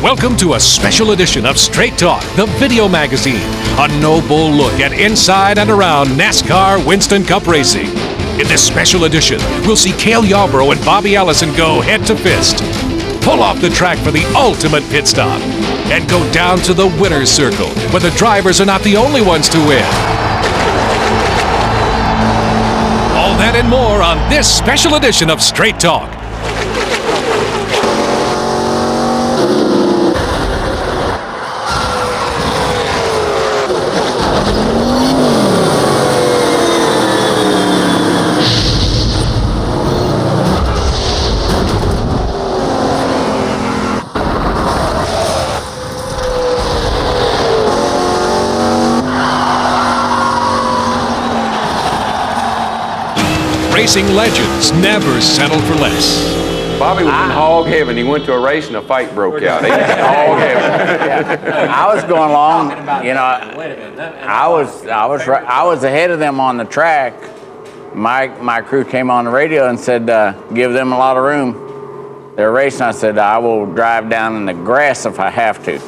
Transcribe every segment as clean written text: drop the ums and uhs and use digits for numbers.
Welcome to a special edition of Straight Talk, the video magazine. A no-bull look at inside and around NASCAR Winston Cup racing. In this special edition, we'll see Cale Yarborough and Bobby Allison go head to fist, pull off the track for the ultimate pit stop, and go down to the winner's circle, where the drivers are not the only ones to win. All that and more on this special edition of Straight Talk. Racing legends never settled for less. Bobby was in hog heaven. He went to a race and a fight broke out. He was in hog heaven. I was going along, you know. I was ahead of them on the track. My crew came on the radio and said, "Give them a lot of room. They're racing." I said, "I will drive down in the grass if I have to."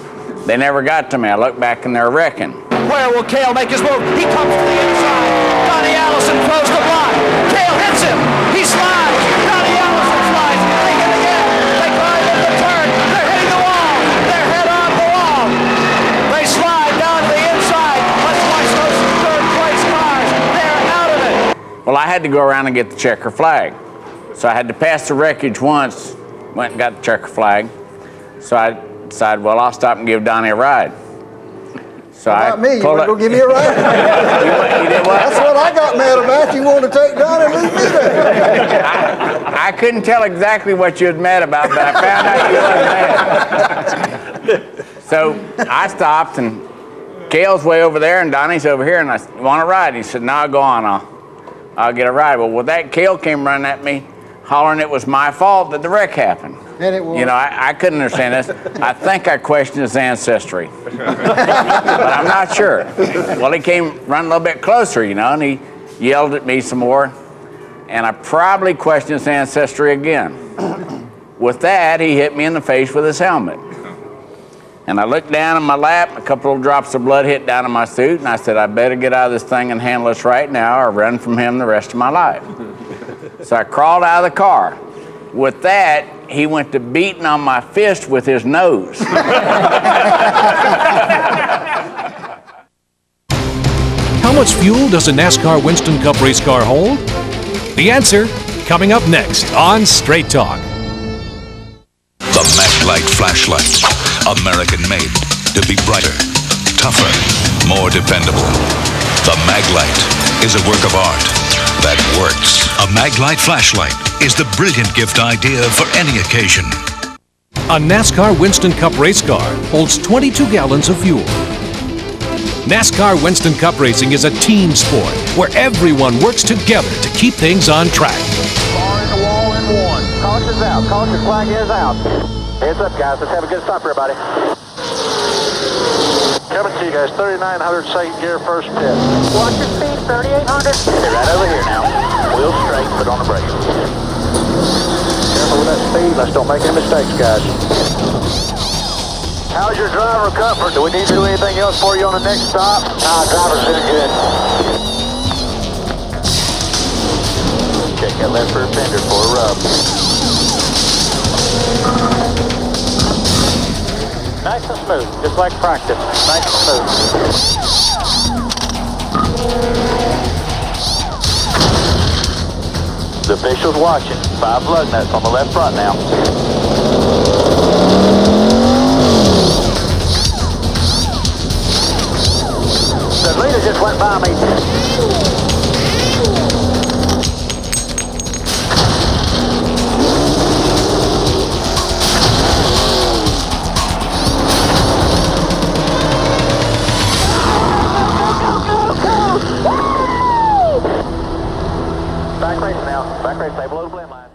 They never got to me. I looked back and they're wrecking. Where will Cale make his move? He comes to the inside. Donnie Allison throws the block. Cale hits him. He slides. Donnie Allison slides. They hit again. They climb in the turn. They're hitting the wall. They're head on the wall. They slide down to the inside. Let's watch those third place cars. They're out of it. Well, I had to go around and get the checker flag. So I had to pass the wreckage once. Went and got the checker flag. So I decided, well, I'll stop and give Donnie a ride. So Not me. You want to go give me a ride? You did what? That's what I got mad about. You wanted to take Donnie and leave me there. I couldn't tell exactly what you was mad about, but I found out you wasn't mad. So I stopped, and Cale's way over there, and Donnie's over here, and I said, "Want a ride?" He said, "No, go on. I'll get a ride." Well, with that, Cale came running at me, hollering it was my fault that the wreck happened. And it was. You know, I couldn't understand this. I think I questioned his ancestry, but I'm not sure. Well, he came running a little bit closer, you know, and he yelled at me some more, and I probably questioned his ancestry again. With that, he hit me in the face with his helmet. And I looked down in my lap, a couple of drops of blood hit down in my suit, and I said, I better get out of this thing and handle this right now or run from him the rest of my life. So I crawled out of the car. With that, he went to beating on my fist with his nose. How much fuel does a NASCAR Winston Cup race car hold? The answer, coming up next on Straight Talk. The Maglite flashlight, American-made, to be brighter, tougher, more dependable. The Maglite is a work of art that works. A Maglite flashlight is the brilliant gift idea for any occasion. A NASCAR Winston Cup race car holds 22 gallons of fuel. NASCAR Winston Cup racing is a team sport where everyone works together to keep things on track. Bar in the wall in one. Caution's out. Caution flag is out. Heads up, guys. Let's have a good stop, everybody. Coming to you guys, 3900 second gear, first pit. Watch your speed, 3800. Stay right over here now. Wheel straight, put on the brakes. Careful with that speed. Let's don't make any mistakes, guys. How's your driver comfort? Do we need to do anything else for you on the next stop? Driver's doing good. Check that left rear fender for a rub. Nice and smooth, just like practice. Nice and smooth. The official's watching. 5 lug nuts on the left front now. The leader just went by me. Back race now. Back race, stay below the blend line.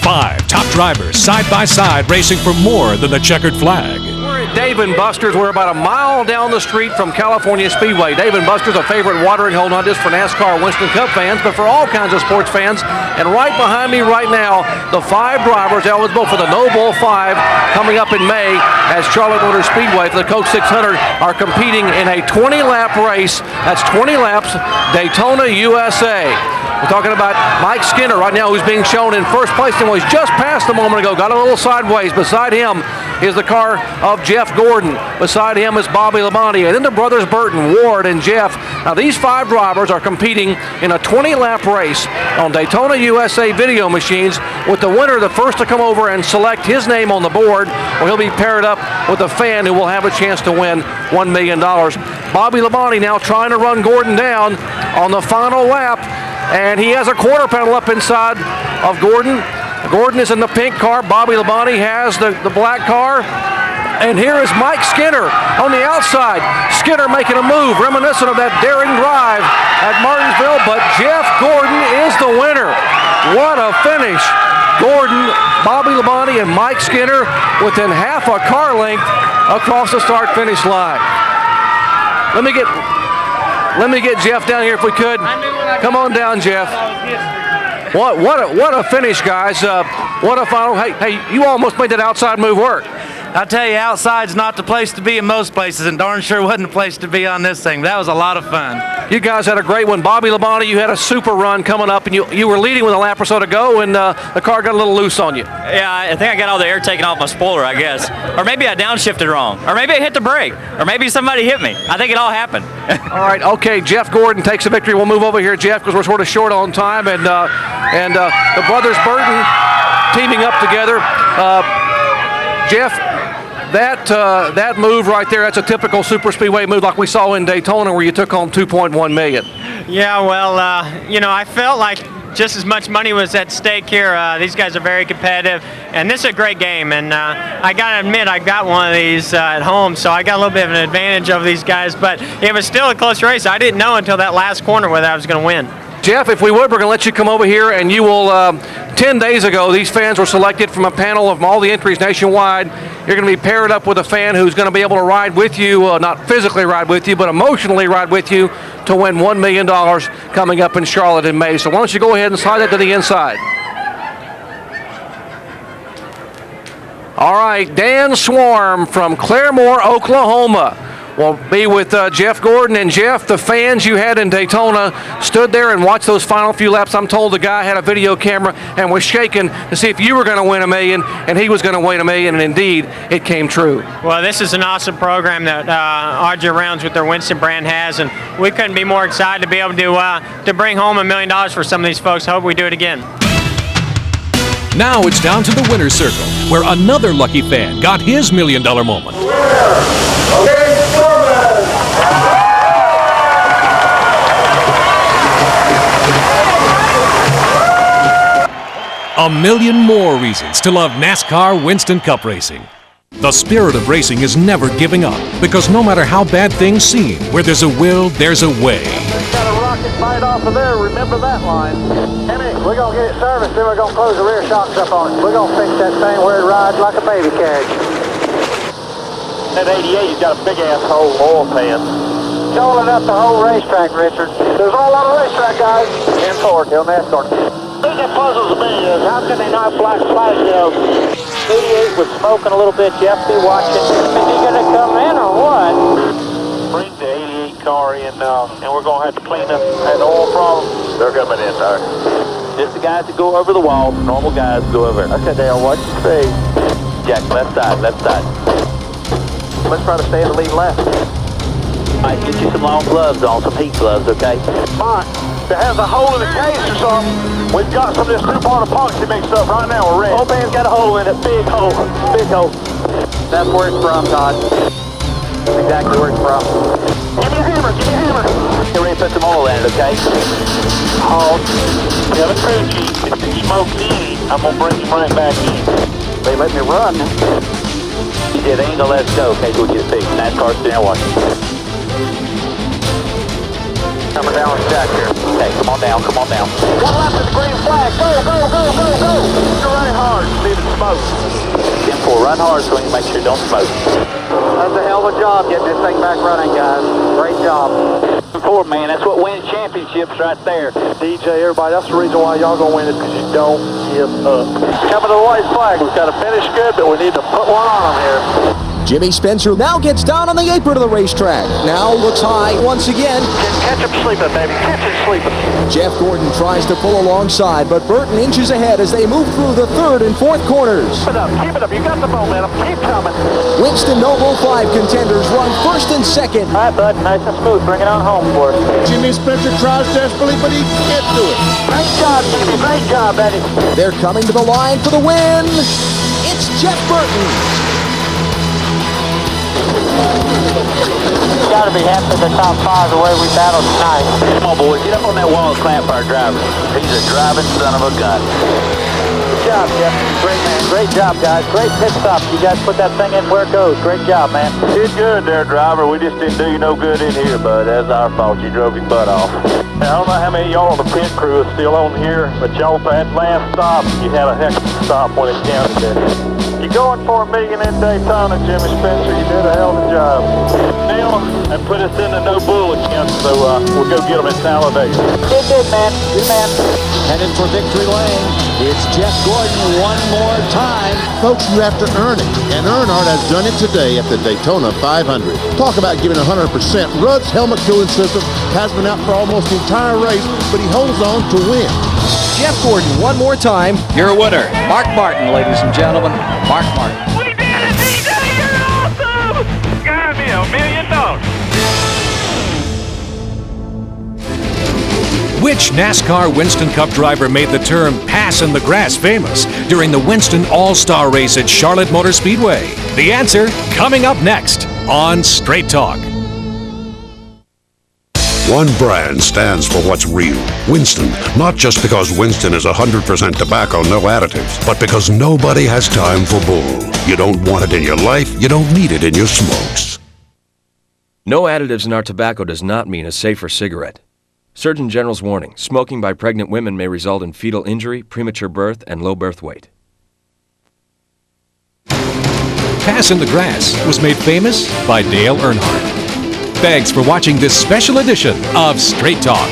5 top drivers side by side racing for more than the checkered flag. We're in Dave & Buster's. We're about a mile down the street from California Speedway. Dave & Buster's, a favorite watering hole, not just for NASCAR Winston Cup fans, but for all kinds of sports fans. And right behind me right now, the 5 drivers eligible for the No Bull 5 coming up in May as Charlotte Motor Speedway for the Coke 600 are competing in a 20-lap race. That's 20 laps, Daytona, USA. We're talking about Mike Skinner right now, who's being shown in first place and was just passed a moment ago. Got a little sideways. Beside him is the car of Jeff Gordon. Beside him is Bobby Labonte. And then the brothers Burton, Ward, and Jeff. Now, these 5 drivers are competing in a 20-lap race on Daytona USA video machines, with the winner the first to come over and select his name on the board, or he'll be paired up with a fan who will have a chance to win $1 million. Bobby Labonte now trying to run Gordon down on the final lap. And he has a quarter panel up inside of Gordon. Gordon is in the pink car. Bobby Labonte has the black car. And here is Mike Skinner on the outside. Skinner making a move reminiscent of that daring drive at Martinsville, but Jeff Gordon is the winner. What a finish. Gordon, Bobby Labonte, and Mike Skinner within half a car length across the start-finish line. Let me get Jeff down here if we could. Come on down, Jeff. What a finish, guys. What a final. Hey, you almost made that outside move work. I tell you, outside's not the place to be in most places, and darn sure wasn't the place to be on this thing. That was a lot of fun. You guys had a great one. Bobby Labonte, you had a super run coming up, and you were leading with a lap or so to go, and the car got a little loose on you. Yeah, I think I got all the air taken off my spoiler, I guess. Or maybe I downshifted wrong. Or maybe I hit the brake. Or maybe somebody hit me. I think it all happened. All right, okay, Jeff Gordon takes the victory. We'll move over here, Jeff, because we're sort of short on time, and the brothers Burton teaming up together. Jeff, that move right there, that's a typical super speedway move like we saw in Daytona, where you took home $2.1 million. Yeah, well, I felt like just as much money was at stake here. These guys are very competitive, and this is a great game. And I got to admit, I got one of these at home, so I got a little bit of an advantage over these guys. But it was still a close race. I didn't know until that last corner whether I was going to win. Jeff, if we would, we're going to let you come over here, and you will, 10 days ago, these fans were selected from a panel of all the entries nationwide. You're going to be paired up with a fan who's going to be able to ride with you, not physically ride with you, but emotionally ride with you to win $1 million coming up in Charlotte in May. So why don't you go ahead and slide that to the inside. All right, Dan Swarm from Claremore, Oklahoma, will be with Jeff Gordon. And Jeff, the fans you had in Daytona stood there and watched those final few laps. I'm told the guy had a video camera and was shaking to see if you were going to win $1 million and he was going to win $1 million, and indeed it came true. Well, this is an awesome program that RJ Rounds with their Winston brand has, and we couldn't be more excited to be able to bring home $1 million for some of these folks. Hope we do it again. Now it's down to the winner's circle, where another lucky fan got his $1 million moment. $1 million more reasons to love NASCAR Winston Cup racing. The spirit of racing is never giving up, because no matter how bad things seem, where there's a will, there's a way. Got a rocket bite off of there, remember that line. Henry, we're going to get it serviced, then we're going to close the rear shocks up on it. We're going to fix that thing where it rides like a baby carriage. That 88 has got a big-ass hole oil pan. Showing up the whole racetrack, Richard. There's all a lot of racetrack guys in Ford, Hill NASCAR. The thing that puzzles me is how can they not flash 88 was smoking a little bit. Jeff, be watching. Is he going to come in or what? Bring the 88 car in and we're going to have to clean up that oil problem. They're coming in there. Just the guys that go over the wall. Normal guys go over. Okay, Dale, watch your speed. Jack, left side, left side. Let's try to stay in the lead left. All right, get you some long gloves on, some heat gloves, okay? Fine. If it has a hole in the case or something, we've got some of this two-part epoxy mixed up right now. We're ready. Whole band's got a hole in it, big hole, big hole. That's where it's from, Todd. That's exactly where it's from. Give me a hammer, give me a hammer. Get ready to put some oil in it, okay? Hold. Tell the crew chief, if it's smoked in, I'm going to bring him right back in. They let me run. He said, they ain't going to let us go, okay, so we'll get it fixed. NASCAR's there watching. Coming down the stack here. Okay, come on down, come on down. One left of the green flag. Go, go, go, go, go. You're running hard. See if it smokes. 10-4, run hard so we can make sure you don't smoke. That's a hell of a job getting this thing back running, guys. Great job. 4, man, that's what wins championships right there. DJ, everybody, that's the reason why y'all gonna win it, because you don't give up. Coming to the white flag, we've got to finish good, but we need to put one on them here. Jimmy Spencer now gets down on the apron of the racetrack. Now looks high once again. Catch him sleeping, baby. Catch him sleeping. Jeff Gordon tries to pull alongside, but Burton inches ahead as they move through the third and fourth corners. Keep it up. Keep it up. You got the momentum. Keep coming. Winston Noble 5 contenders run first and second. All right, bud. Nice and smooth. Bring it on home for us. Jimmy Spencer tries desperately, but he can't do it. Great job, Jimmy. Great job, Eddie. They're coming to the line for the win. It's Jeff Burton. You gotta be happy with the top 5 the way we battled tonight. Come on, boys. Get up on that wall and clamp our driver. He's a driving son of a gun. Good job, Jeff. Great, man. Great job, guys. Great pit stop. You guys put that thing in where it goes. Great job, man. Did good there, driver. We just didn't do you no good in here, bud. That's our fault. You drove your butt off. I don't know how many of y'all on the pit crew is still on here, but y'all at last stop, you had a heck of a stop when it counted there. You're going for $1 million in Daytona, Jimmy Spencer. You did a hell of a job. Neil, and put us in the no bull account, so we'll go get them at Talladega. Good, man. Good man. Headed for victory lane. It's Jeff Gordon one more time. Folks, you have to earn it, and Earnhardt has done it today at the Daytona 500. Talk about giving 100%. Rudd's helmet cooling system has been out for almost the entire race, but he holds on to win. Jeff Gordon one more time. You're a winner. Mark Martin, ladies and gentlemen. Mark Martin. We did it, DJ! You're awesome! Got me $1 million. Which NASCAR Winston Cup driver made the term pass in the grass famous during the Winston All-Star race at Charlotte Motor Speedway? The answer coming up next on Straight Talk. One brand stands for what's real. Winston. Not just because Winston is 100% tobacco, no additives, but because nobody has time for bull. You don't want it in your life, you don't need it in your smokes. No additives in our tobacco does not mean a safer cigarette. Surgeon General's warning: smoking by pregnant women may result in fetal injury, premature birth, and low birth weight. Pass in the Grass was made famous by Dale Earnhardt. Thanks for watching this special edition of Straight Talk.